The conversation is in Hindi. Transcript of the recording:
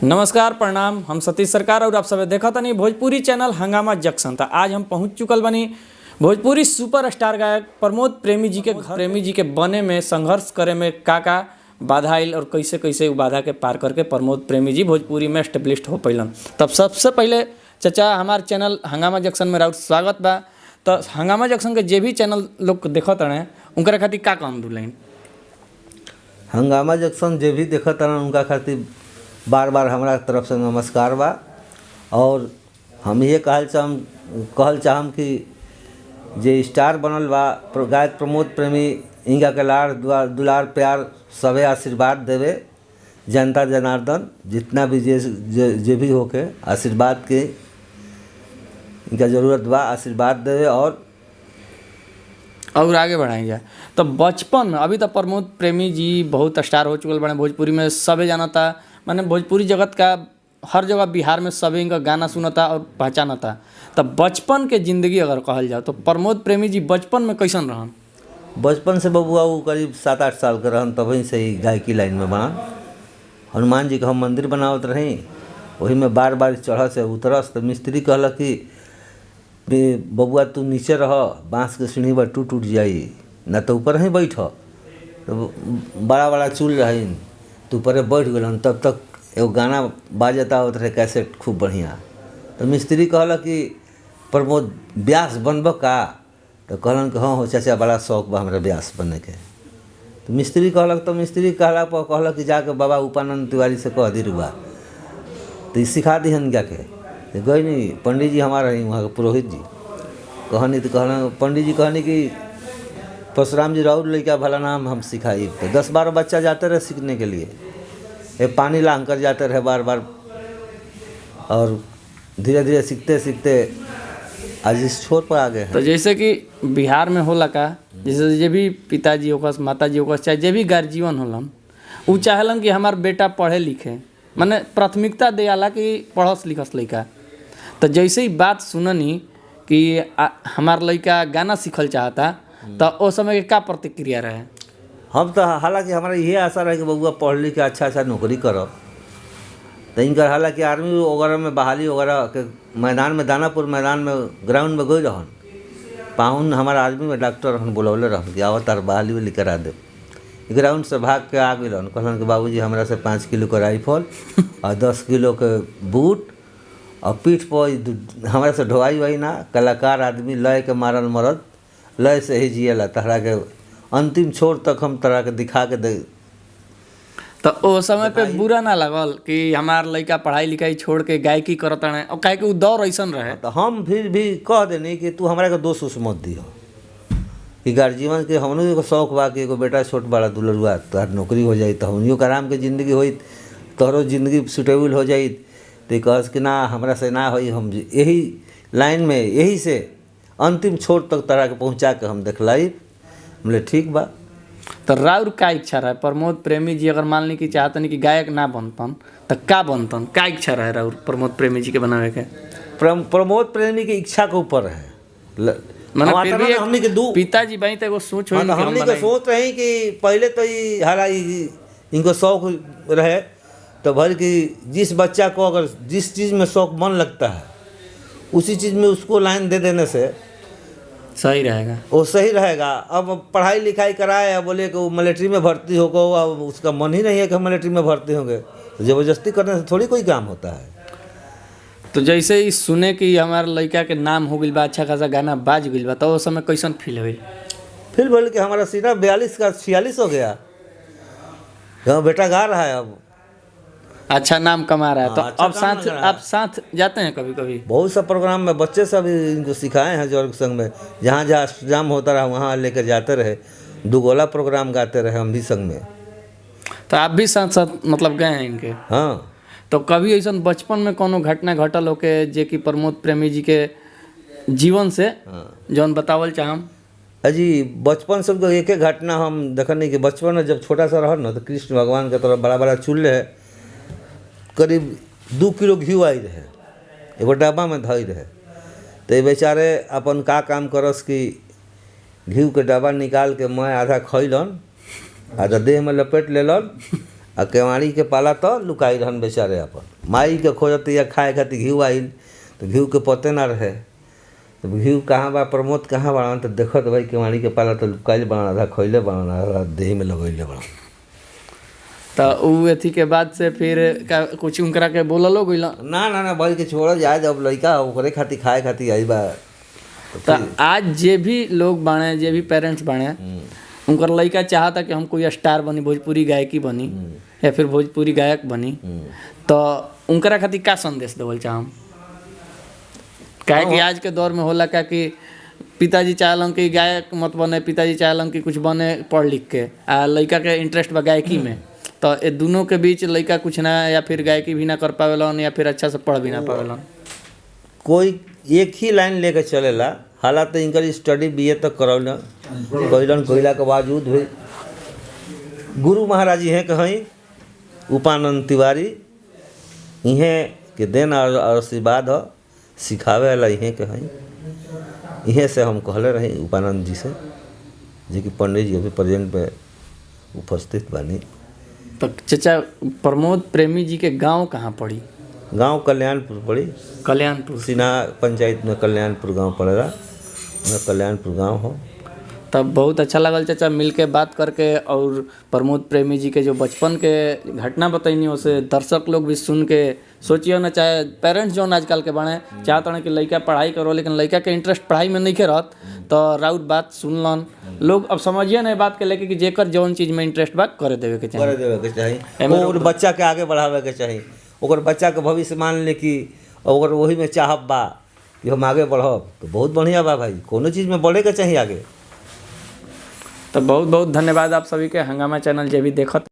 नमस्कार प्रणाम। हम सतीश सरकार और आप सब देखा तनी भोजपुरी चैनल हंगामा जंक्शन। था आज हम पहुंच चुकल बनी भोजपुरी सुपरस्टार गायक प्रमोद प्रेमी जी के घर। प्रेमी जी के बने में संघर्ष करे में का बाधा आयल और कैसे कैसे वो बाधा के पार करके प्रमोद प्रेमी जी भोजपुरी में एस्टेब्लिश्ड हो पैलन। तब सबसे पहले चाचा हमारे चैनल हंगामा जंक्शन में राउत स्वागत बा। तो हंगामा जंक्शन के जे भी चैनल लोग देखत रहे उनका खातिर का काम दूलाइन। हंगामा जंक्शन जे भी देखत रहे उनका खातिर बार बार हमारा तरफ से नमस्कार बा। और हम ये कहल चाहम कि जे स्टार बनल बा गायक प्रमोद प्रेमी इनका के लाड़ दुलार प्यार सबे आशीर्वाद देवे। जनता जनार्दन जितना भी जे भी होके आशीर्वाद के इनका ज़रूरत बा, आशीर्वाद देवे और आगे बढ़ाई जाए। तो बचपन में अभी तक प्रमोद प्रेमी जी बहुत स्टार हो चुकल बने भोजपुरी में, सबे जानता। माने भोजपुरी जगत का हर जगह बिहार में सभी इनका गाना सुनता और पहचानता। तो बचपन के ज़िंदगी अगर कहल जाए तो प्रमोद प्रेमी जी बचपन में कैसन रहन। बचपन से बबुआ वो करीब 7-8 साल के रहन तभी से ही गायकी लाइन में बनन। हनुमान जी का हम मंदिर बनावत रही, वही में बार बार चढ़ से उतरस तो मिस्त्री कहलक कि बबुआ तू नीचे रह, बाँस के सीढ़ी पर टूट जाई, न तो ऊपर ही बैठ। तो बड़ा बड़ा चूल रही तो ऊपर बैठ गलन। तब तक एगो गाना बाजता होत रहे कैसेट खूब बढ़िया। तो मिस्त्री कहलक कि प्रमोद व्यास बनब का। तो कहलन कि हाँ हो चाचा बड़ा शौक बा हमरा व्यास बने के। तो मिस्त्री कहलक, तो मिस्त्री कहला पर कहलक कि जाके बाबा उपानंद तिवारी से कह दी रुआ तो ये सिखा दीहन जाके। तो गई नहीं पंडित जी हमारा रही वहाँ के पुरोहित जी कहनी। तो कहना पंडित जी कहनी कि परशुराम जी राउर लड़का भला नाम हम सिखाई। तो 10-12 बच्चा जाते रहे सीखने के लिए, ये पानी लांग कर जाते रहे बार बार। और धीरे धीरे सीखते सीखते आज इस छोर पर आ गए हैं। तो जैसे कि बिहार में होला का, जैसे जे भी पिताजी होकस माताजी होकस चाहे जे भी गार्जियन होलन वो चाहलन कि हमार बेटा पढ़े लिखे, माने प्राथमिकता देला कि पढ़स लिखस लड़का। तो जैसे ही बात सुननी कि हमार लड़का गाना सीखल चाहता तो उस समय के का प्रतिक्रिया रहे। हम तो हालांकि हमारा ये आशा रहे कि बबुआ पढ़ लिख के अच्छा नौकरी करब। तो इनका हालांकि आर्मी वगैरह में बहाली वगैरह के मैदान में दानापुर मैदान में ग्राउंड में गई रहन। पाहुन हमारा आर्मी में डॉक्टर हम बुलौले रहन कि आवत तार बहाली में करा दे। ग्राउंड से भाग के आ गई रहन। कहलन कि बाबूजी हमरा से 5 किलो के राइफल और 10 किलो के बूट और पीठ पर हमारे से ढोवाई वही ना। कलाकार आदमी लय के मारल मरद लय से ही जियला, तहरा के अंतिम छोर तक हम तरह के दिखा के दे। तो उस समय पे बुरा ना लगल कि हमार लड़का पढ़ाई लिखाई छोड़ के गायकी करता है और काहे कि वो दौर ऐसा रहे। तो हम फिर भी कह देनी कि तू हमारा के दोष उस मत दियो कि गार्जियन के हमनों को शौक बा कि एगो बेटा छोट बड़ा दुलरुआ तोहर नौकरी हो जाई तो हमनियों के आराम के ज़िंदगी होई, तोहरो ज़िंदगी सुटेबल हो जाई। तो कहस कि ना हमरा से ना होई, हम यही लाइन में यही से अंतिम छोर तक तरह के पहुँचा के हम देखलाई। बोले ठीक बा। तो राउर का इच्छा रहे प्रमोद प्रेमी जी अगर मान ली कि चाहतन कि गायक ना बनतन तो का बनतन, का इच्छा रहे राउर प्रमोद प्रेमी जी के बनावे के। प्रमोद प्रेमी की इच्छा के ऊपर है। हमने के दो पिताजी भाई तो सोच हमने के सोच रही कि पहले तो हालांकि इनको शौक रहे तो भले कि जिस बच्चा को अगर जिस चीज़ में शौक मन लगता है उसी चीज़ में उसको लाइन दे देने से सही रहेगा, वो सही रहेगा। अब पढ़ाई लिखाई कराए बोले कि वो मिलिट्री में भर्ती होगा, अब उसका मन ही नहीं है कि हम मिलिट्री में भर्ती होंगे, तो ज़बरदस्ती करने से थोड़ी कोई काम होता है। तो जैसे ही सुने कि हमारे लड़का के नाम हो गई बा, अच्छा खासा गाना बाज गई बा, तो उस समय कैसन फील हुई। फील बोले कि हमारा सीना 42 का 46 हो गया, यहाँ बेटा गा रहा है, अब अच्छा नाम कमा रहा है। तो अच्छा अब आप साथ जाते हैं कभी कभी बहुत सा प्रोग्राम में बच्चे सब इनको सिखाए हैं जोर संग में, जहाँ जहाँ जाम होता रहा वहाँ लेकर जाते रहे। 2 गोला प्रोग्राम गाते रहे हम भी संग में। तो आप भी साथ साथ मतलब गए हैं इनके। हाँ। तो कभी ऐसा बचपन में कोनो घटना घटल हो के जे कि प्रमोद प्रेमी जी के जीवन से जौन बतावल चाहम। अजी बचपन सब एक एक घटना हम देखनी कि बचपन में जब छोटा सा रह न तो कृष्ण भगवान के तरफ बड़ा बड़ा चूल्हे है, करीब 2 किलो घी आई रहे, एगो डब्बा में धई रहे। तो ये बेचारे अपन का काम करस कि घी के डब्बा निकाल के मैं आधा खैलन, आधा देह में लपेट लेलन आ केवाड़ी के पाला तो लुकाई रहन बेचारे अपन। माई के खोजत या खाए खातिर घी आइल तो घी के पते ना रहे, तो घी कहाँ बा, प्रमोद कहाँ बड़ा, तो देखत भाई केवाड़ी के पाला तो लुकाइल बना, आधा खैले बना, आधा देह में लगैले बना। तो उ अथी के बाद से फिर कुछ उनकरा के बोललो गइल ना ना ना भाई के छोड़ जाए, जब लड़का ओकरे खातिर खाए खातिर आई बा। तो आज जे भी लोग बाणे, जे भी पेरेंट्स बाणे, उनकर लड़का चाहता कि हम कोई स्टार बनी, भोजपुरी गायकी बनी या फिर भोजपुरी गायक बनी, तो उनकरा खातिर का संदेश देवल चाहम? काहे कि आज के दौर में होला क्या कि पिताजी चाहलन कि गायक मत बने, पिताजी चाहलन कि कुछ बने पढ़ लिख के, आ लड़का के इंटरेस्ट बा गायकी में, तो ये दोनों के बीच लड़का कुछ ना, या फिर गायकी भी ना कर पावेलन या फिर अच्छा से पढ़ भी ना पावेलन। कोई एक ही लाइन लेके चलेला, हालांकि इनकर स्टडी बीए तक करौलन, कोयला के बावजूद भी गुरु महाराज जी हैं कहीं उपानंद तिवारी, इहें के देन और आशीर्वाद हो, सिखावे वाला इहें कहीं, इहें से हम कहले रही उपानंद जी से, जो कि पंडित जी अभी प्रेजेंट में उपस्थित बानी। तो चाचा प्रमोद प्रेमी जी के गांव कहाँ पड़ी? गांव कल्याणपुर पड़ी, कल्याणपुर। सिन्हा पंचायत में कल्याणपुर गांव पड़ेगा, कल्याणपुर गांव हो। तब बहुत अच्छा लगल चाचा मिल के बात करके, और प्रमोद प्रेमी जी के जो बचपन के घटना बताइनी उसे दर्शक लोग भी सुन के सोचिए ना, चाहे पेरेंट्स जो आजकल के बने चाहते हैं कि लड़का पढ़ाई करो, लेकिन लड़का के इंटरेस्ट पढ़ाई में नहीं रहत, तो राउत बात सुनलन लोग। अब समझिए ना बात के लेके कि जेकर जौन चीज़ में इंटरेस्ट बा करे देवे के चाहिए, और बच्चा के आगे बढ़ावे के चाहिए, ओकर बच्चा के भविष्य मान ले कि अगर वही में चाहब बा कि हम आगे बढ़ब तो बहुत बढ़िया बा भाई, कोनो चीज़ में बढ़े के चाहिए आगे। तो बहुत बहुत धन्यवाद आप सभी के, हंगामा चैनल जे भी देखत